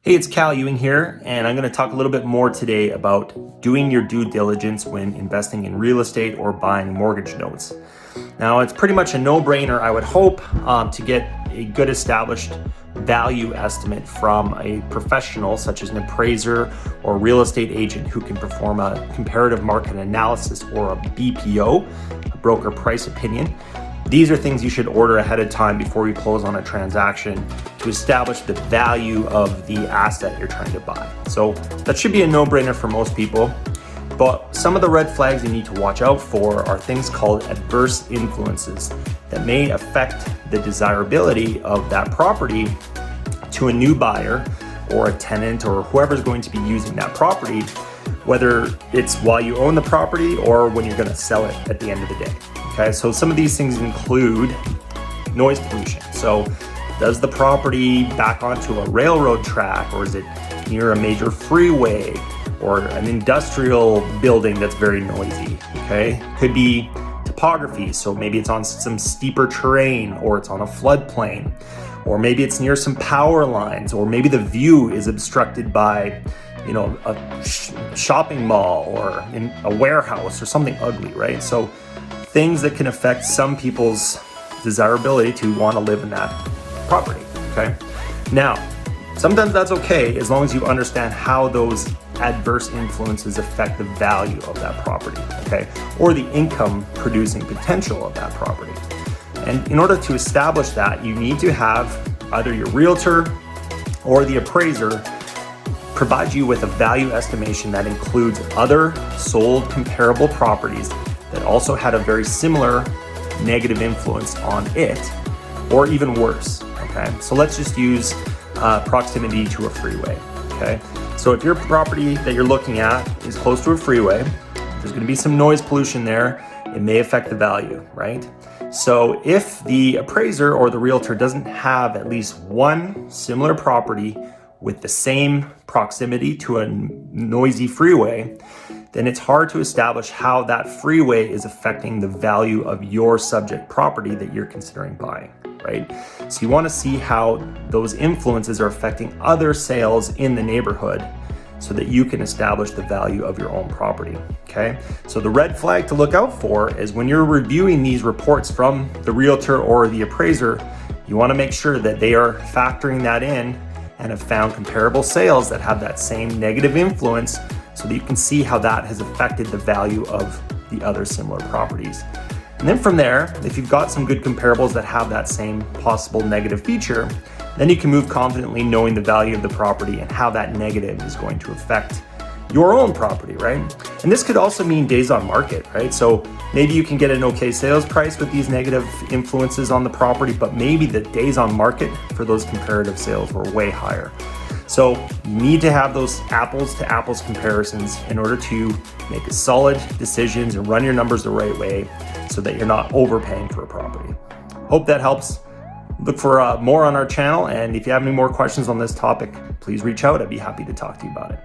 Hey, it's Cal Ewing here, and I'm going to talk a little bit more today about doing your due diligence when investing in real estate or buying mortgage notes. Now, it's pretty much a no-brainer, I would hope, to get a good established value estimate from a professional such as an appraiser or real estate agent who can perform a comparative market analysis or a BPO, a broker price opinion. These are things you should order ahead of time before you close on a transaction to establish the value of the asset you're trying to buy. So that should be a no-brainer for most people. But some of the red flags you need to watch out for are things called adverse influences that may affect the desirability of that property to a new buyer or a tenant or whoever's going to be using that property, whether it's while you own the property or when you're going to sell it at the end of the day. Okay, so some of these things include noise pollution. So does the property back onto a railroad track, or is it near a major freeway or an industrial building that's very noisy? Okay, could be topography. So maybe it's on some steeper terrain, or it's on a floodplain, or maybe it's near some power lines, or maybe the view is obstructed by, a shopping mall or in a warehouse or something ugly, right? So things that can affect some people's desirability to want to live in that property, okay? Now, sometimes that's okay as long as you understand how those adverse influences affect the value of that property, okay? Or the income producing potential of that property. And in order to establish that, you need to have either your realtor or the appraiser provide you with a value estimation that includes other sold comparable properties that also had a very similar negative influence on it, or even worse, okay? So let's just use proximity to a freeway, okay? So if your property that you're looking at is close to a freeway, there's gonna be some noise pollution there, it may affect the value, right? So if the appraiser or the realtor doesn't have at least one similar property with the same proximity to a noisy freeway, then it's hard to establish how that freeway is affecting the value of your subject property that you're considering buying, right? So you want to see how those influences are affecting other sales in the neighborhood so that you can establish the value of your own property, okay? So the red flag to look out for is when you're reviewing these reports from the realtor or the appraiser, you want to make sure that they are factoring that in and have found comparable sales that have that same negative influence so that you can see how that has affected the value of the other similar properties. And then from there, if you've got some good comparables that have that same possible negative feature, then you can move confidently knowing the value of the property and how that negative is going to affect your own property, right? And this could also mean days on market, right? So maybe you can get an okay sales price with these negative influences on the property, but maybe the days on market for those comparative sales were way higher. So you need to have those apples to apples comparisons in order to make solid decisions and run your numbers the right way so that you're not overpaying for a property. Hope that helps. Look for more on our channel, and if you have any more questions on this topic, please reach out. I'd be happy to talk to you about it.